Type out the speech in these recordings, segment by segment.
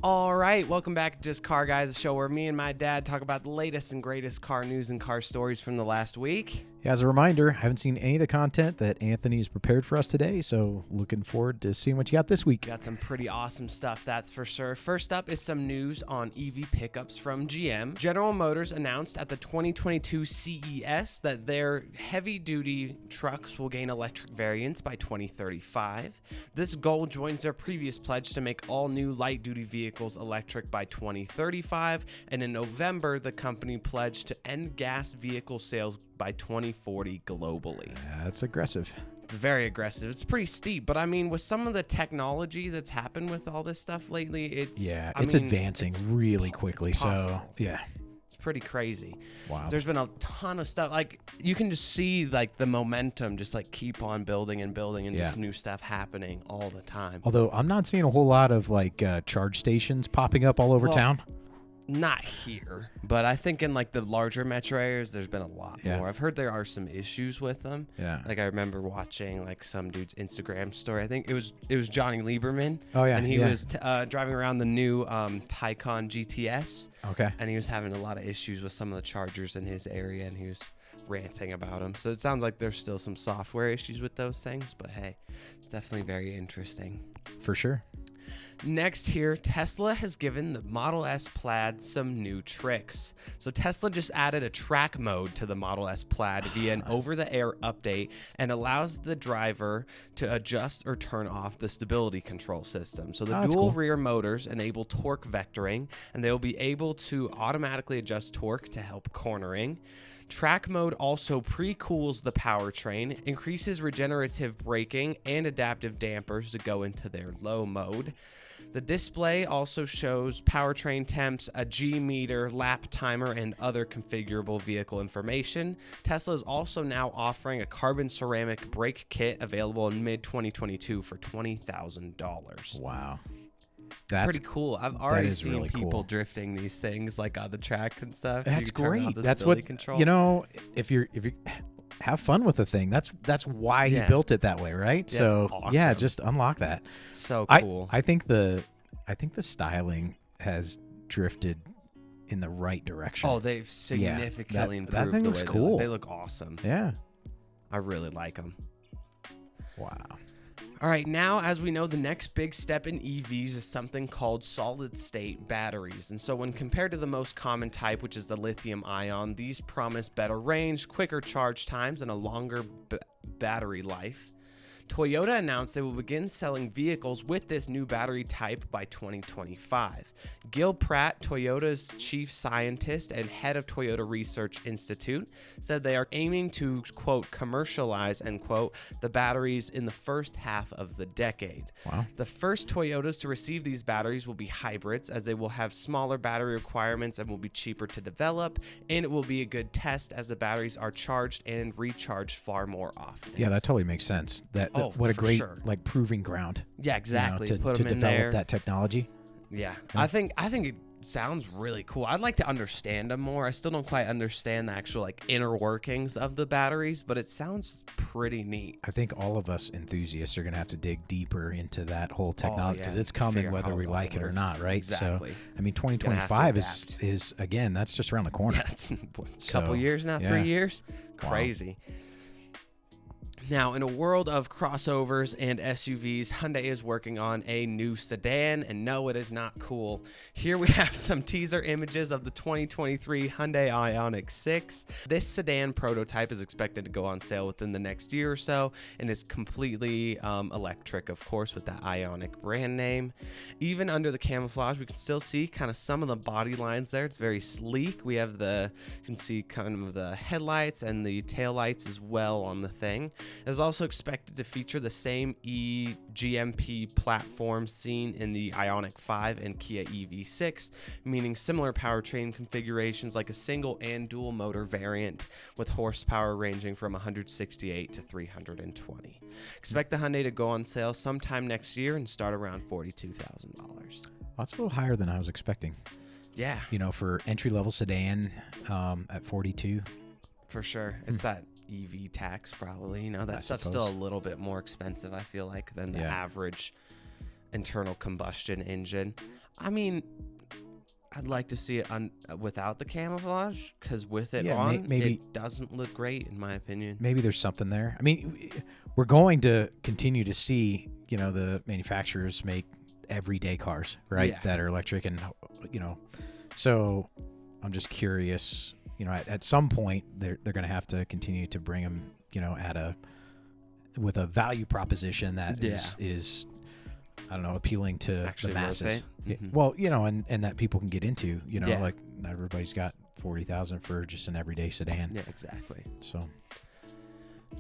All right, welcome back to Just Car Guys, the show where me and my dad talk about the latest and greatest car news and car stories from the last week. As a reminder, I haven't seen any of the content that Anthony has prepared for us today, so looking forward to seeing what you got this week. Got some pretty awesome stuff, that's for sure. First up is some news on EV pickups from GM. General Motors announced at the 2022 CES that their heavy-duty trucks will gain electric variants by 2035. This goal joins their previous pledge to make all new light-duty vehicles electric by 2035, and in November, the company pledged to end gas vehicle sales by 2040 globally. That's aggressive. It's very aggressive. It's pretty steep, but I mean, with some of the technology that's happened with all this stuff lately, it's advancing really quickly. So yeah, it's pretty crazy. Wow. There's been a ton of stuff. Like you can just see like the momentum just like keep on building and building, and just new stuff happening all the time. Although I'm not seeing a whole lot of like charge stations popping up all over town. Not here, but I think in like the larger metro areas, there's been a lot more. I've heard there are some issues with them. Yeah. Like I remember watching like some dude's Instagram story. I think it was Johnny Lieberman. Oh yeah. And he was driving around the new Taycan GTS. Okay. And he was having a lot of issues with some of the chargers in his area, and he was ranting about them. So it sounds like there's still some software issues with those things, but hey, it's definitely very interesting. For sure. Next here, Tesla has given the Model S Plaid some new tricks. So Tesla just added a track mode to the Model S Plaid via an over-the-air update and allows the driver to adjust or turn off the stability control system. So the dual rear motors enable torque vectoring, and they will be able to automatically adjust torque to help cornering. Track mode also pre-cools the powertrain, increases regenerative braking and adaptive dampers to go into their low mode. The display also shows powertrain temps, a G meter, lap timer, and other configurable vehicle information. Tesla is also now offering a carbon ceramic brake kit available in mid-2022 for $20,000. Wow. That's pretty cool. I've already seen really people drifting these things like on the track and stuff. That's great. That's what control. You know. If you have fun with the thing, that's why he built it that way, right? Yeah, so awesome. Just unlock that. So cool. I think the styling has drifted in the right direction. Oh, they've significantly improved. That thing looks cool. They look awesome. Yeah, I really like them. Wow. All right, now, as we know, the next big step in EVs is something called solid-state batteries. And so when compared to the most common type, which is the lithium-ion, these promise better range, quicker charge times, and a longer battery life. Toyota announced they will begin selling vehicles with this new battery type by 2025. Gil Pratt, Toyota's chief scientist and head of Toyota Research Institute, said they are aiming to, quote, commercialize, end quote, the batteries in the first half of the decade. Wow. The first Toyotas to receive these batteries will be hybrids, as they will have smaller battery requirements and will be cheaper to develop, and it will be a good test as the batteries are charged and recharged far more often. Yeah, that totally makes sense. What a great like proving ground. Yeah, exactly. To develop that technology. Yeah. I think it sounds really cool. I'd like to understand them more. I still don't quite understand the actual like inner workings of the batteries, but it sounds pretty neat. I think all of us enthusiasts are going to have to dig deeper into that whole technology because it's coming whether we like it or not, right? Exactly. So, I mean, 2025 is again, that's just around the corner. Yeah, it's a couple years now, 3 years. Crazy. Wow. Now, in a world of crossovers and SUVs, Hyundai is working on a new sedan, and no, it is not cool. Here we have some teaser images of the 2023 Hyundai Ionic 6. This sedan prototype is expected to go on sale within the next year or so, and is completely electric, of course, with that Ionic brand name. Even under the camouflage, we can still see kind of some of the body lines there. It's very sleek. We have you can see kind of the headlights and the taillights as well on the thing. It is also expected to feature the same eGMP platform seen in the Ioniq 5 and Kia EV6, meaning similar powertrain configurations like a single and dual motor variant with horsepower ranging from 168 to 320. Expect the Hyundai to go on sale sometime next year and start around $42,000. That's a little higher than I was expecting. Yeah. You know, for entry-level sedan at 42. For sure. It's that EV tax probably. You know, that stuff's still a little bit more expensive, I feel like, than the average internal combustion engine. I mean, I'd like to see it without the camouflage, because with it maybe it doesn't look great, in my opinion. Maybe there's something there. I mean, we're going to continue to see, the manufacturers make everyday cars, right? Yeah. That are electric, and so I'm just curious. At some point they're going to have to continue to bring them, with a value proposition that is I don't know, appealing to actually the masses. Mm-hmm. Well, and that people can get into, like not everybody's got $40,000 for just an everyday sedan. Yeah, exactly. So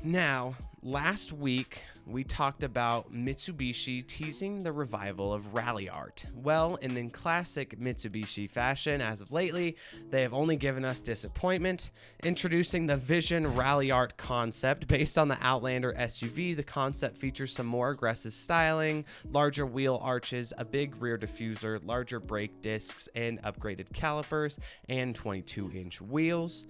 now, last week we talked about Mitsubishi teasing the revival of rally art. Well, and in classic Mitsubishi fashion, as of lately, they have only given us disappointment. Introducing the Vision Rally Art concept based on the Outlander SUV, the concept features some more aggressive styling, larger wheel arches, a big rear diffuser, larger brake discs, and upgraded calipers, and 22-inch wheels.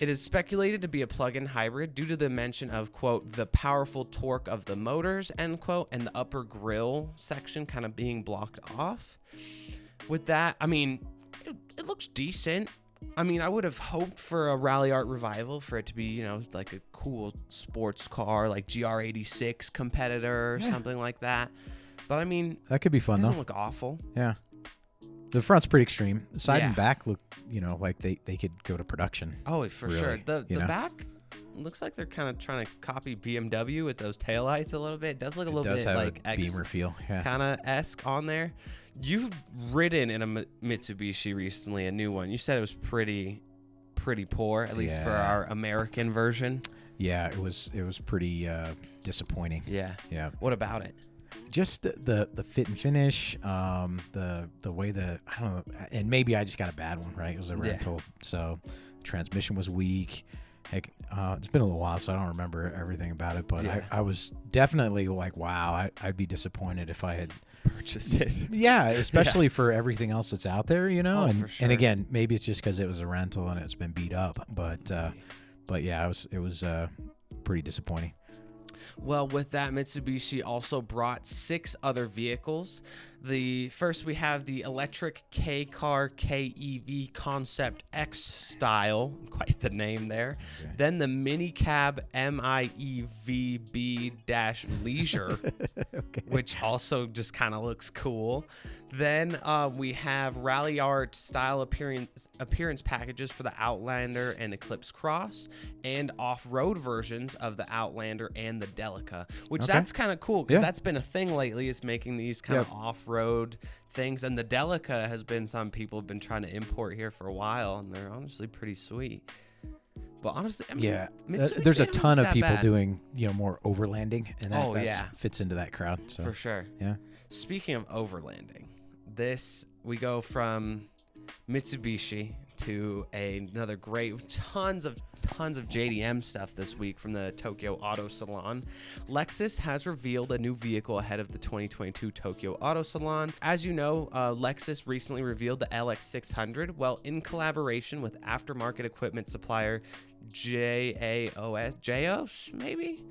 It is speculated to be a plug-in hybrid due to the mention of, quote, the powerful torque of the motors, end quote, and the upper grille section kind of being blocked off. With that, I mean, it looks decent. I mean, I would have hoped for a rally art revival, for it to be, like a cool sports car, like GR86 competitor or something like that. But I mean, that could be fun, it doesn't though. look awful. Yeah. The front's pretty extreme. The side and back look, like they could go to production. Oh, for really, sure. The back looks like they're kind of trying to copy BMW with those taillights a little bit. It does look a little bit like a Beamer feel, kind of esque on there. You've ridden in a Mitsubishi recently, a new one. You said it was pretty poor, at least for our American version. Yeah, it was pretty disappointing. Yeah. Yeah. What about it? Just the fit and finish, the way I don't know, and maybe I just got a bad one, right? It was a rental, so transmission was weak. Heck, it's been a little while, so I don't remember everything about it, but I was definitely like, wow, I'd be disappointed if I had purchased it. Yeah, especially for everything else that's out there, Oh, for sure. And again, maybe it's just because it was a rental and it's been beat up, but yeah, it was pretty disappointing. Well, with that, Mitsubishi also brought 6 other vehicles. The first, we have the electric K-Car KEV Concept X style, quite the name there. Okay. Then the mini cab MIEVB-Leisure, okay, which also just kind of looks cool. Then we have rally art style appearance packages for the Outlander and Eclipse Cross, and off-road versions of the Outlander and the Delica, which that's kind of cool, because that's been a thing lately, is making these kind of off-road things. And the Delica has been some people have been trying to import here for a while, and they're honestly pretty sweet. But honestly, I mean, there's a ton of people doing more overlanding, and that fits into that crowd. So. For sure. Yeah. Speaking of overlanding, we go from Mitsubishi to another great tons of JDM stuff this week from the Tokyo Auto Salon. Lexus has revealed a new vehicle ahead of the 2022 Tokyo Auto Salon. As you know, Lexus recently revealed the LX600, well, in collaboration with aftermarket equipment supplier JAOS, maybe?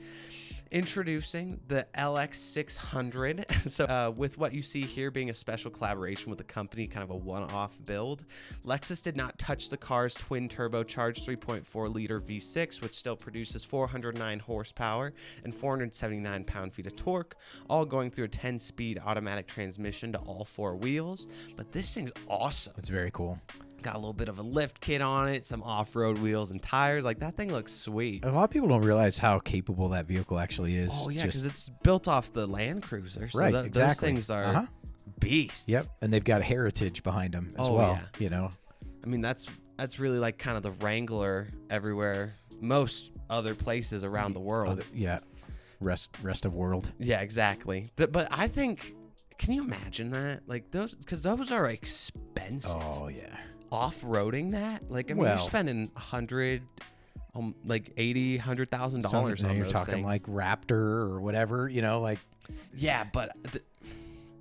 Introducing the LX600. So with what you see here being a special collaboration with the company, kind of a one-off build, Lexus did not touch the car's twin turbocharged 3.4-liter V6, which still produces 409 horsepower and 479 pound-feet of torque, all going through a 10-speed automatic transmission to all 4 wheels. But this thing's awesome. It's very cool. Got a little bit of a lift kit on it, some off-road wheels and tires. Like, that thing looks sweet. A lot of people don't realize how capable that vehicle actually is. Oh, yeah, because it's built off the Land Cruiser. So right, exactly. Those things are beasts. Yep, and they've got a heritage behind them as well. Yeah. I mean, that's really like kind of the Wrangler everywhere, most other places around the world. Rest of world. Yeah, exactly. But I think, can you imagine that? Like, those, because those are expensive. Oh, yeah. Off-roading that, like, I mean, you're spending $100,000 on those you're talking things. Like Raptor or whatever, like. Yeah, but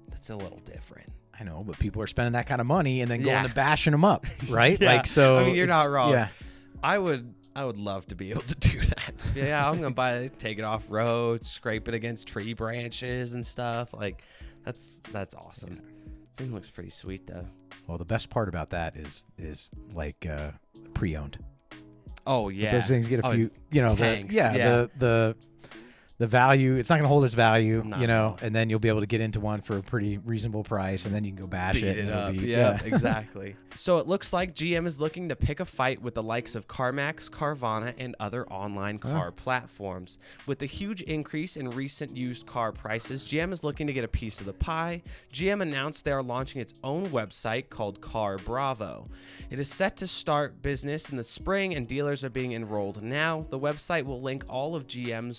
that's a little different. I know, but people are spending that kind of money and then going and bashing them up, right? Yeah. Like, so I mean, you're not wrong. Yeah, I would love to be able to do that. Just be, I'm gonna take it off road, scrape it against tree branches and stuff. Like, that's awesome. Thing looks pretty sweet though. Well, the best part about that is like pre-owned. Oh yeah, those things get a few, you know, tanks, the value. It's not going to hold its value, No, you know, no. and then you'll be able to get into one for a pretty reasonable price, and then you can go bash Beat it. it and it'll up. be- Yeah, exactly. So it looks like GM is looking to pick a fight with the likes of CarMax, Carvana, and other online car platforms. With the huge increase in recent used car prices, GM is looking to get a piece of the pie. GM announced they are launching its own website called CarBravo. It is set to start business in the spring, and dealers are being enrolled now. The website will link all of GM's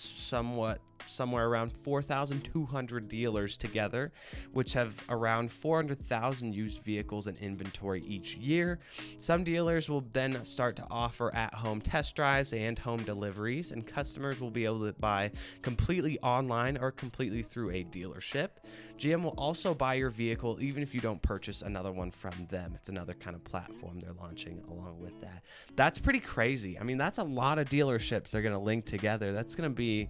somewhere around 4,200 dealers together, which have around 400,000 used vehicles in inventory each year. Some dealers will then start to offer at-home test drives and home deliveries, and customers will be able to buy completely online or completely through a dealership. GM will also buy your vehicle even if you don't purchase another one from them. It's another kind of platform they're launching along with that. That's pretty crazy. I mean, that's a lot of dealerships they're going to link together. That's going to be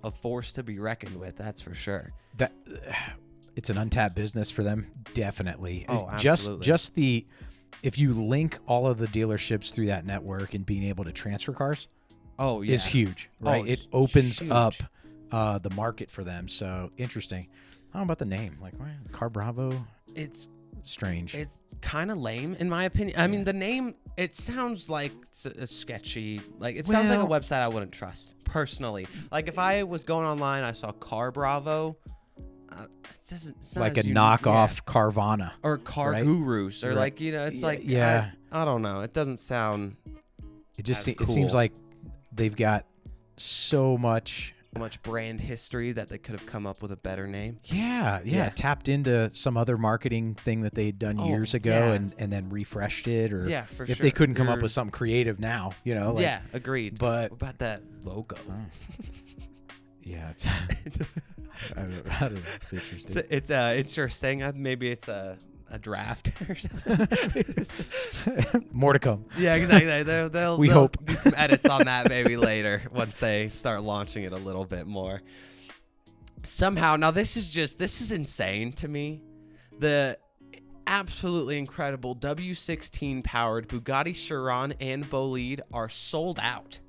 a force to be reckoned with, that's for sure. That it's an untapped business for them, definitely. Oh, absolutely. Just the if you link all of the dealerships through that network and being able to transfer cars, is huge, right? It opens up the market for them. So interesting. How about the name? Like CarBravo? It's strange. It's kind of lame in my opinion. I mean, the name, it sounds like a sketchy, like it sounds like a website I wouldn't trust personally. Like if I was going online, I saw CarBravo, it's not like as a unique, knockoff Carvana or Car Gurus, or like, you know, it's like, I don't know. It doesn't sound. It just cool. It seems like they've got so much brand history that they could have come up with a better name. Yeah. Tapped into some other marketing thing that they'd done years ago and then refreshed it, or for if they couldn't come up with something creative now, you know. Like, agreed. But what about that logo? Yeah, it's I don't know. It's interesting. It's interesting. Maybe it's a draft or something. More to come. Yeah, exactly. They'll hope do some edits on that maybe later once they start launching it a little bit more. Somehow, now this is insane to me. The absolutely incredible W16 powered Bugatti Chiron and Bolide are sold out.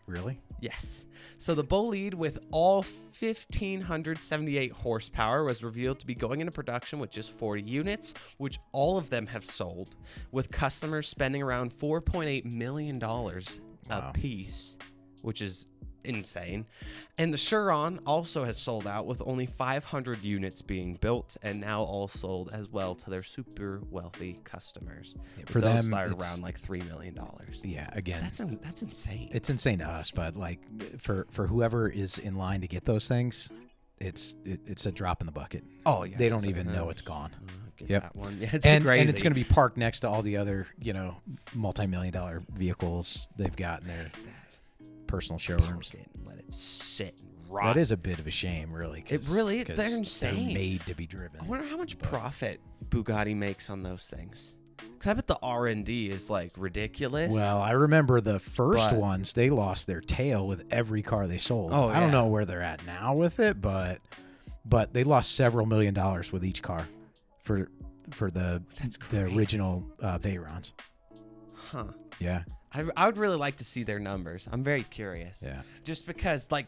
Really? Yes. So the Bolide with all 1,578 horsepower was revealed to be going into production with just 40 units, which all of them have sold, with customers spending around $4.8 million a piece, which is insane. And the Chiron also has sold out with only 500 units being built, and now all sold as well to their super wealthy customers. For those them, start around like $3 million. Yeah, again, that's insane. It's insane to us, but like for whoever is in line to get those things, it's a drop in the bucket. Oh yeah, they don't even know it's gone. That one. Yeah, it's and crazy. And it's going to be parked next to all the other, you know, multi-million-dollar vehicles they've got in their personal showrooms. Let it sit and rot. That is a bit of a shame, really. It really is. They're insane. They're made to be driven. I wonder how much profit Bugatti makes on those things. Because I bet the R&D is like ridiculous. Well, I remember the first ones, they lost their tail with every car they sold. Oh, I don't know where they're at now with it, but they lost several $1 million with each car for the original Veyrons. Huh. Yeah. I would really like to see their numbers. I'm very curious. Yeah. Just because, like,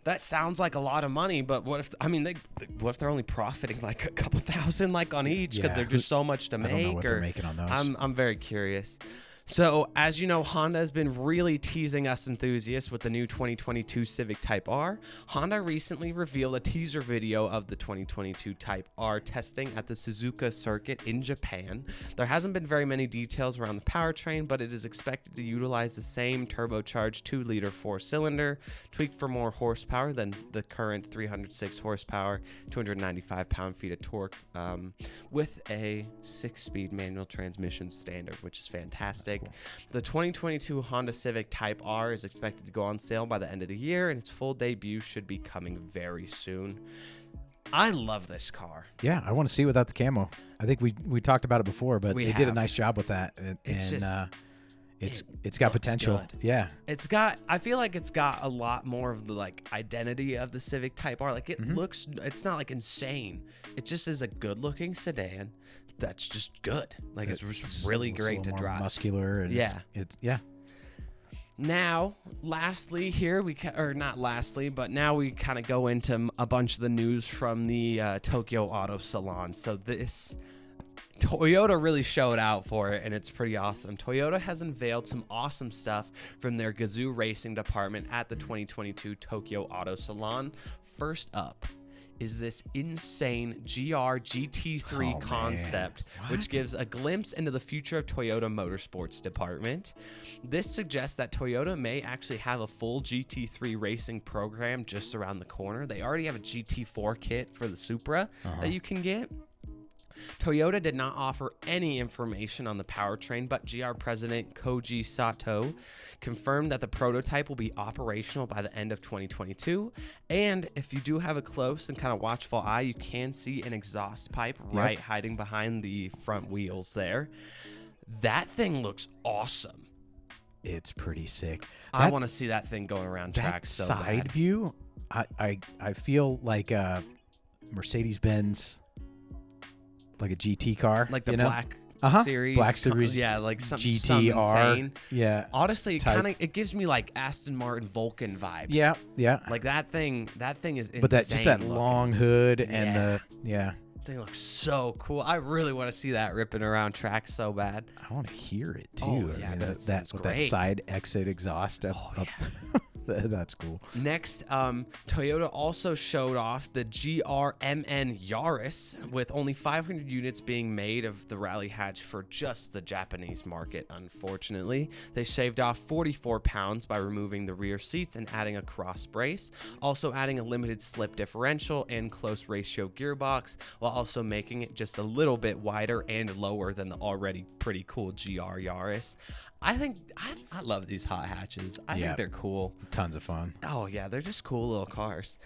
that sounds like a lot of money, but what if? I mean, what if they're only profiting like a couple thousand, like on each, because they're just so much to make? I don't know what they're making on those. I'm very curious. So, as you know, Honda has been really teasing us enthusiasts with the new 2022 Civic Type R. Honda recently revealed a teaser video of the 2022 Type R testing at the Suzuka circuit in Japan. There hasn't been very many details around the powertrain, but it is expected to utilize the same turbocharged 2-liter 4-cylinder, tweaked for more horsepower than the current 306 horsepower, 295 pound-feet of torque, with a 6-speed manual transmission standard, which is fantastic. Cool. The 2022 Honda Civic Type R is expected to go on sale by the end of the year, and its full debut should be coming very soon. I love this car. Yeah, I want to see without the camo. I think we talked about it before, but they did a nice job with that. And It's got potential. Good. Yeah. I feel like it's got a lot more of the like identity of the Civic Type R. Like it looks, it's not like insane. It just is a good looking sedan that's just good. Like it's just really great to drive. Muscular. And it's Now, lastly here, now we kind of go into a bunch of the news from the Tokyo Auto Salon. So this Toyota really showed out for it, and it's pretty awesome. Toyota has unveiled some awesome stuff from their Gazoo racing department at the 2022 Tokyo Auto Salon. First up is this insane GR-GT3 concept, which gives a glimpse into the future of Toyota Motorsports department. This suggests that Toyota may actually have a full GT3 racing program just around the corner. They already have a GT4 kit for the Supra that you can get. Toyota did not offer any information on the powertrain, but GR President Koji Sato confirmed that the prototype will be operational by the end of 2022. And if you do have a close and kind of watchful eye, you can see an exhaust pipe hiding behind the front wheels there. That thing looks awesome. It's pretty sick. I want to see that thing going around tracks so bad. Side view, I feel like a Mercedes-Benz, like a GT car, like the Black Series, Black Series, like some GTR, insane. Honestly, it gives me like Aston Martin Vulcan vibes. Yeah. Like that thing is insane. But that long hood and the thing looks so cool. I really want to see that ripping around tracks so bad. I want to hear it too. Oh, yeah, that side exit exhaust up. That's cool. Next, Toyota also showed off the GR-MN Yaris, with only 500 units being made of the rally hatch for just the Japanese market, unfortunately. They shaved off 44 pounds by removing the rear seats and adding a cross brace, also adding a limited slip differential and close ratio gearbox, while also making it just a little bit wider and lower than the already pretty cool GR Yaris. I love these hot hatches. I think they're cool. Tons of fun. Oh, yeah. They're just cool little cars.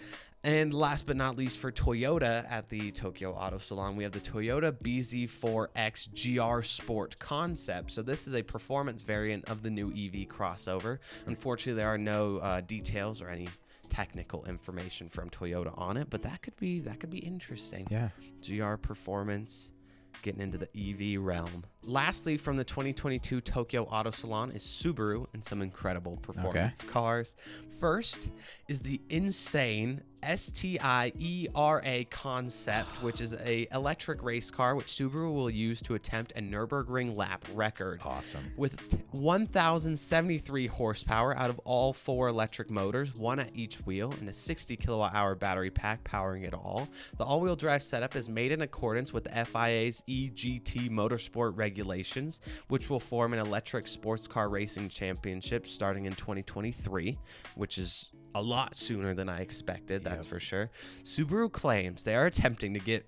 And last but not least, for Toyota at the Tokyo Auto Salon, we have the Toyota BZ4X GR Sport concept. So this is a performance variant of the new EV crossover. Unfortunately, there are no details or any technical information from Toyota on it, but that could be interesting. Yeah. GR performance, getting into the EV realm. Lastly, from the 2022 Tokyo Auto Salon is Subaru and some incredible performance cars. First is the insane STI ERA concept, which is a electric race car which Subaru will use to attempt a Nürburgring lap record. Awesome. With 1,073 horsepower out of all 4 electric motors, 1 at each wheel, and a 60 kilowatt-hour battery pack powering it all. The all-wheel drive setup is made in accordance with the FIA's EGT motorsport regulations, which will form an electric sports car racing championship starting in 2023, which is a lot sooner than I expected, that's for sure. Subaru claims they are attempting to get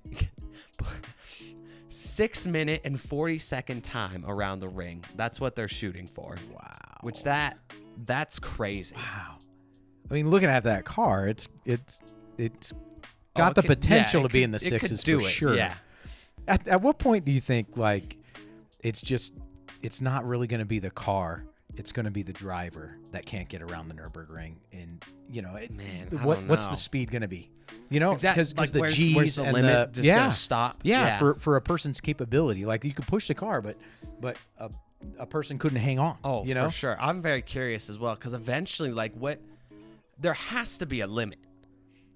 6 minute and 40-second time around the ring. That's what they're shooting for. Wow. Which that's crazy. Wow. I mean, looking at that car, it's got the potential to be in the sixes for sure. Yeah. At what point do you think like it's not really going to be the car? It's going to be the driver that can't get around the Nürburgring, and what's the speed going to be? Exactly. Because the where's G's the and limit just gonna stop. Yeah, for a person's capability, like you could push the car, but a person couldn't hang on. Oh, for sure. I'm very curious as well, because eventually, there has to be a limit.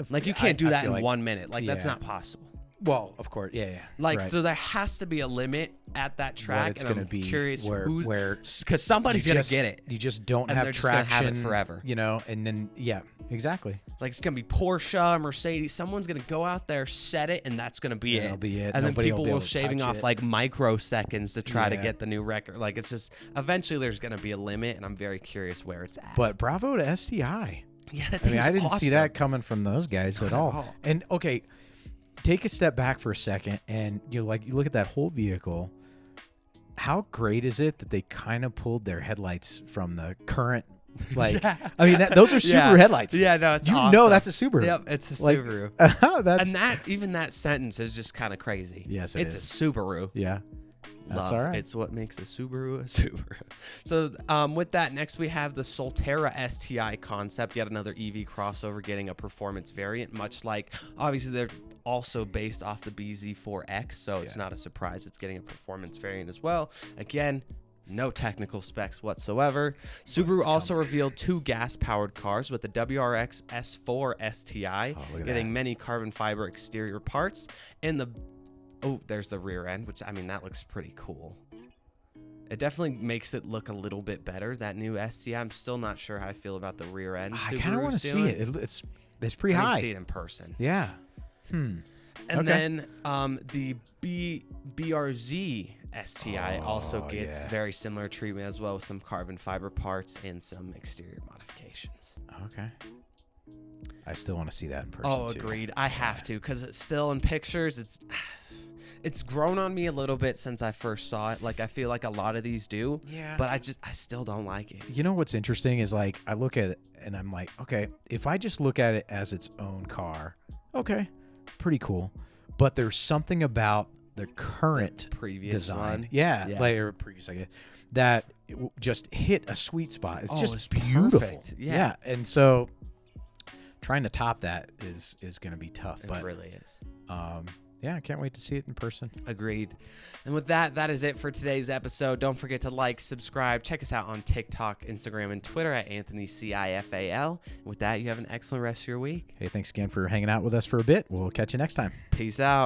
Like you can't do that in 1 minute. Like that's not possible. Well, of course, So there has to be a limit at that track, and I'm curious where because somebody's gonna get it. You just don't and have they're traction just gonna have it forever, and then exactly. Like it's gonna be Porsche, Mercedes. Someone's gonna go out there, set it, and that's gonna be it. That'll be it. And Nobody then people will shaving off it. like microseconds to try to get the new record. Like it's just eventually there's gonna be a limit, and I'm very curious where it's at. But bravo to STI. Yeah, that I mean, I didn't awesome. see that coming from those guys at all. And okay. Take a step back for a second, and you look at that whole vehicle. How great is it that they kind of pulled their headlights from the current? I mean, those are Subaru headlights. Yeah, no, it's awesome. You know that's a Subaru. Yep, it's a Subaru. That's and even that sentence is just kind of crazy. Yes, it's a Subaru. Yeah. That's all right. It's what makes a Subaru a Subaru. So with that, next we have the Solterra STI concept, yet another EV crossover getting a performance variant, much like, obviously they're also based off the BZ4X, so it's not a surprise it's getting a performance variant as well. Again, no technical specs whatsoever. Subaru also revealed 2 gas-powered cars with the WRX S4 STI, getting many carbon fiber exterior parts, and there's the rear end, which, I mean, that looks pretty cool. It definitely makes it look a little bit better, that new STI. I'm still not sure how I feel about the rear end. I kind of want to see it. It's pretty high. See it in person. Yeah. And then the BRZ STI also gets very similar treatment as well, with some carbon fiber parts and some exterior modifications. Okay. I still want to see that in person. Oh, agreed. I have to, because it's still in pictures. It's grown on me a little bit since I first saw it. Like, I feel like a lot of these do. Yeah. But I still don't like it. You know what's interesting is, like, I look at it and I'm like, okay, if I just look at it as its own car, okay, pretty cool. But there's something about the current previous design, one. or previous, I guess, that just hit a sweet spot. It's just it's beautiful. Perfect. Yeah, and so trying to top that is going to be tough. It really is. Yeah, I can't wait to see it in person. Agreed. And with that, that is it for today's episode. Don't forget to like, subscribe, check us out on TikTok, Instagram, and Twitter at AnthonyCIFAL. With that, you have an excellent rest of your week. Hey, thanks again for hanging out with us for a bit. We'll catch you next time. Peace out.